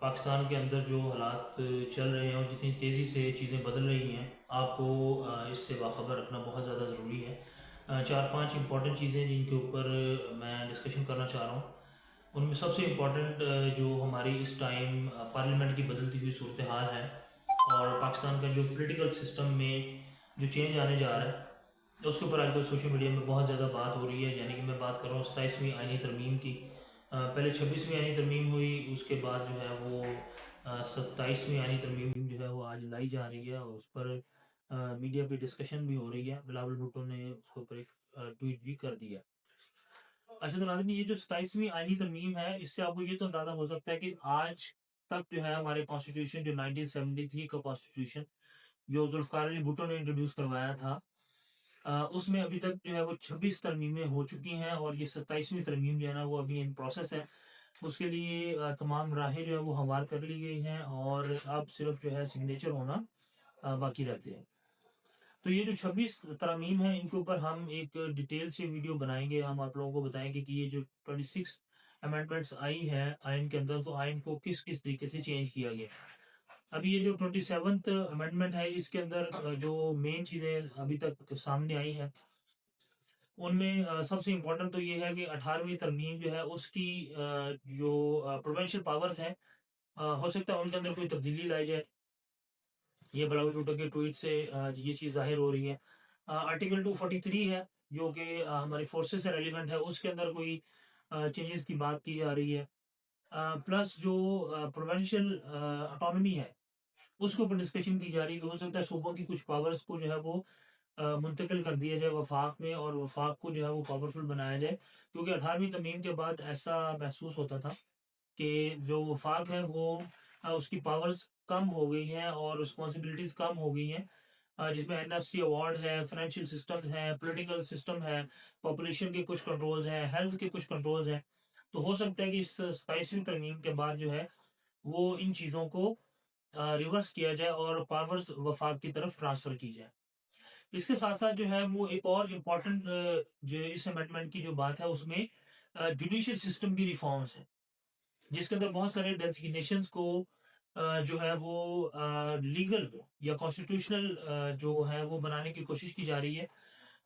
पाकिस्तान के अंदर जो हालात चल रहे हैं और जितनी तेज़ी से चीज़ें बदल रही हैं, आपको इससे बाखबर रखना बहुत ज़्यादा ज़रूरी है। चार पांच इंपॉर्टेंट चीज़ें जिनके ऊपर मैं डिस्कशन करना चाह रहा हूँ। उनमें सबसे इम्पॉर्टेंट जो हमारी इस टाइम पार्लियामेंट की बदलती हुई सूरत हाल है और पाकिस्तान का जो पॉलिटिकल सिस्टम में जो चेंज आने जा रहा है, उसके ऊपर आजकल सोशल मीडिया में बहुत ज़्यादा बात हो रही है। यानी कि मैं बात कर रहा हूँ 27वीं आईनी तरमीम की। पहले 26वीं आईनी तरमीम हुई, उसके बाद जो है वो 27वीं आईनी तरमीम जो है वो आज लाई जा रही है और उस पर मीडिया पे डिस्कशन भी हो रही है। बिलावल भुट्टो ने उसके ऊपर एक ट्वीट भी कर दिया। अच्छा तो नाज़रीन, ये जो 27वीं आईनी तरमीम है, इससे आपको ये तो अंदाजा हो सकता है कि आज तक जो है हमारे कॉन्स्टिट्यूशन जो 1973 का कॉन्स्टिट्यूशन जो जुल्फ़िकार अली भुट्टो ने इंट्रोड्यूस करवाया था, उसमें अभी तक जो है वो 26 तरमीमें हो चुकी हैं और ये 27वीं तरमीम जो है ना वो अभी इन प्रोसेस है। उसके लिए तमाम राहें जो है वो हमवार कर ली गई हैं और अब सिर्फ जो है सिग्नेचर होना बाकी रहते हैं। तो ये जो 26 तरमीम है, इनके ऊपर हम एक डिटेल से वीडियो बनाएंगे। हम आप लोगों को बताएंगे कि ये जो 26 अमेंडमेंट्स आई है आइन के अंदर, तो आइन को किस किस तरीके से चेंज किया गया। अभी ये जो 27th अमेंडमेंट है, इसके अंदर जो मेन चीज़ें अभी तक सामने आई हैं, उनमें सबसे इम्पोर्टेंट तो ये है कि 18वीं तरमीम जो है उसकी जो प्रोविंशियल पावर्स हैं, हो सकता है उनके अंदर कोई तब्दीली लाई जाए। ये बिलावल भुट्टो के ट्वीट से ये चीज़ जाहिर हो रही है। आर्टिकल 243 है जो कि हमारी फोर्सेस से रेलिवेंट है, उसके अंदर कोई चेंजेस की बात की जा रही है। प्लस जो प्रोविंशियल ऑटोनॉमी है, उसके ऊपर डिस्कशन की जा रही है कि हो सकता है सूबों की कुछ पावर्स को जो है वो मुंतकिल कर दिया जाए वफाक में और वफाक को जो है वो पावरफुल बनाया जाए। क्योंकि 18वीं तरमीम के बाद ऐसा महसूस होता था कि जो वफाक है वो उसकी पावर्स कम हो गई हैं और रिस्पॉन्सिबिलिटीज कम हो गई हैं। जिसमें एनएफसी अवार्ड है, फाइनेंशियल सिस्टम है, पॉलिटिकल सिस्टम है, पॉपुलेशन के कुछ कंट्रोल्स हैं, हेल्थ के कुछ कंट्रोल्स हैं। तो हो सकता है कि इस 27वीं तरमीम के बाद जो है वो इन चीज़ों को रिवर्स किया जाए और पावर्स वफाक की तरफ ट्रांसफर की जाए। इसके साथ साथ जो है वो एक और इम्पोर्टेंट जो इस अमेंडमेंट की जो बात है, उसमें जुडिशियल सिस्टम की रिफॉर्म्स है, जिसके अंदर बहुत सारे डेजिग्नेशंस को जो है वो लीगल या कॉन्स्टिट्यूशनल जो है वो बनाने की कोशिश की जा रही है।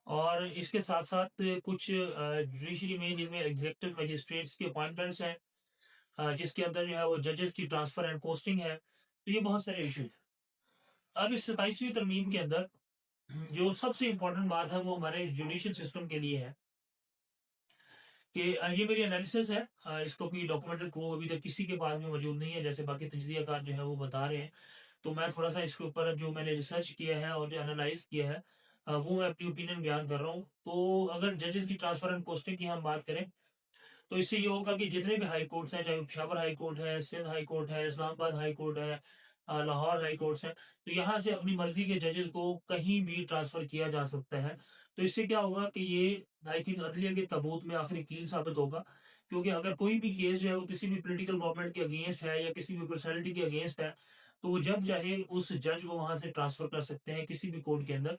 और इसके साथ साथ कुछ जुडिशरी में जिनमें एग्जीक्यूटिव मजिस्ट्रेट्स की अपॉइंटमेंट्स हैं, जिसके अंदर जो है वो जजेस की ट्रांसफर एंड पोस्टिंग है। तो ये बहुत सारे इशू हैं। अब इस 27वीं तरमीम के अंदर जो सबसे इम्पोर्टेंट बात है वो हमारे जुडिशियल सिस्टम के लिए है कि ये मेरी एनालिसिस है। इसको कोई डॉक्यूमेंटेड प्रूफ अभी तक किसी के पास में मौजूद नहीं है, जैसे बाकी तज्जियाकार जो है वो बता रहे हैं। तो मैं थोड़ा सा इसके ऊपर जो मैंने रिसर्च किया है और जो एनालाइज किया है, वो मैं अपनी ओपिनियन बयान कर रहा हूँ। तो अगर जजेस की ट्रांसफर एंड पोस्टिंग की हम बात करें, तो इससे ये होगा कि जितने भी हाई कोर्ट्स हैं, चाहे पेशावर हाई कोर्ट है, सिंध हाई कोर्ट है, इस्लामाबाद हाई कोर्ट है, लाहौर हाई कोर्ट्स हैं, तो यहाँ से अपनी मर्जी के जजेस को कहीं भी ट्रांसफर किया जा सकता है। तो इससे क्या होगा कि ये आई थिंक अदलिया के तबूत में आखिरी कील साबित होगा। क्योंकि अगर कोई भी केस जो है वो किसी भी पोलिटिकल गवर्नमेंट के अगेंस्ट है या किसी भी पर्सनैलिटी के अगेंस्ट है, तो वो जब चाहे उस जज को वहां से ट्रांसफर कर सकते हैं किसी भी कोर्ट के अंदर।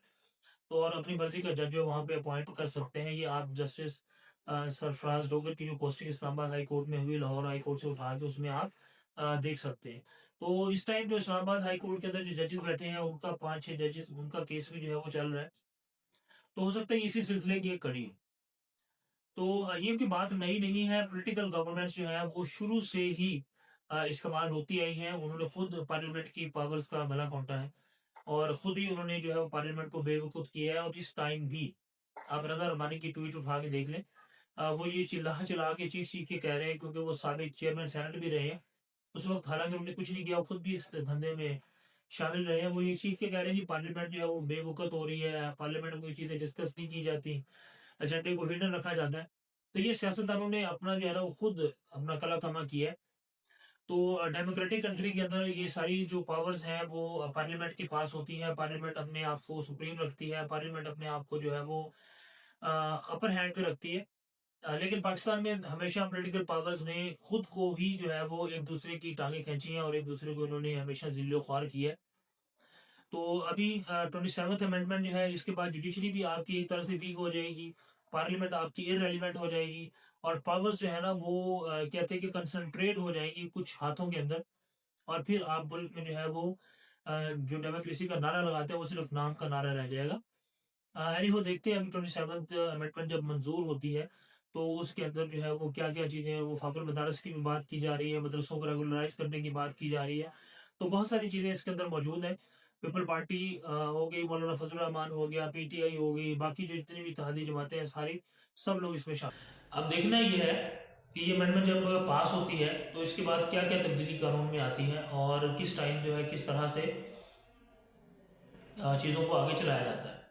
तो और अपनी मर्जी का जज जो वहां पे अपॉइंट कर सकते हैं। ये आप जस्टिस सरफराज डोगर की जो पोस्टिंग इस्लामाबाद हाई कोर्ट में हुई, लाहौर हाई कोर्ट से उठा के उसमें आप देख सकते हैं। तो इस टाइम जो इस्लामाबाद हाई कोर्ट के अंदर जो जजेस बैठे हैं, उनका 5-6 जजेस, उनका केस भी जो है वो चल रहा है। तो हो सकता है इसी सिलसिले की एक कड़ी हो। तो ये की बात नई नहीं है। पॉलिटिकल गवर्नमेंट्स जो है वो शुरू से ही इस्तेमाल होती आई हैं। उन्होंने खुद पार्लियामेंट की पावर्स का गला घोंटा है और खुद ही उन्होंने जो है वो पार्लियामेंट को बेवकूफ किया है। और इस टाइम भी आप रजा रबानी की ट्वीट उठा के देख लें, वो ये चिल्ला चिल्ला के चीख चीख के कह रहे हैं, क्योंकि वो साबिक चेयरमैन सेनेट भी रहे हैं उस वक्त। हालांकि उन्होंने कुछ नहीं किया, वो खुद भी इस धंधे में शामिल रहे हैं। वो ये चीख के कह रहे हैं कि पार्लियामेंट जो है वो बेवकूफ हो रही है, पार्लियामेंट में कोई चीजें डिस्कस नहीं की जाती, एजेंडे को हिडन रखा जाता है। तो ये सियासतदानों ने अपना जो है ना वो खुद अपना कला कमा किया है। तो डेमोक्रेटिक कंट्री के अंदर ये सारी जो पावर्स हैं वो पार्लियामेंट के पास होती है। पार्लियामेंट अपने आप को सुप्रीम रखती है, पार्लियामेंट अपने आप को जो है वो अपर हैंड पे रखती है। लेकिन पाकिस्तान में हमेशा पॉलिटिकल पावर्स ने खुद को ही जो है वो एक दूसरे की टांगे खींची हैं और एक दूसरे को उन्होंने हमेशा जिल्लो ख्वार किया है। तो अभी 27th अमेंडमेंट जो है, इसके बाद जुडिशरी भी आपकी एक तरह से वीक हो जाएगी, पार्लियामेंट आपकी इररेलेवेंट हो जाएगी और पावर्स जो है ना वो कहते हैं कि कंसंट्रेट हो जाएंगी कुछ हाथों के अंदर। और फिर आप मुल्क में जो है वो जो डेमोक्रेसी का नारा लगाते हैं वो सिर्फ नाम का नारा रह जाएगा। एनी हो देखते हैं अभी 27th अमेंडमेंट जब मंजूर होती है तो उसके अंदर जो है वो क्या क्या चीज़ें, वो फाकुल मदारस की भी बात की जा रही है, मदरसों को रेगुलराइज करने की बात की जा रही है। तो बहुत सारी चीज़ें इसके अंदर मौजूद है। पीपल पार्टी हो गई, मौलाना फजल रहमान हो गया, पीटीआई हो गई, बाकी जो जितनी भी इत्तेहादी जमातें हैं सारी, सब लोग इसमें शामिल। अब देखना ये है कि ये अमेंडमेंट जब पास होती है तो इसके बाद क्या क्या तब्दीली कानून में आती है और किस टाइम जो है किस तरह से चीज़ों को आगे चलाया जाता है।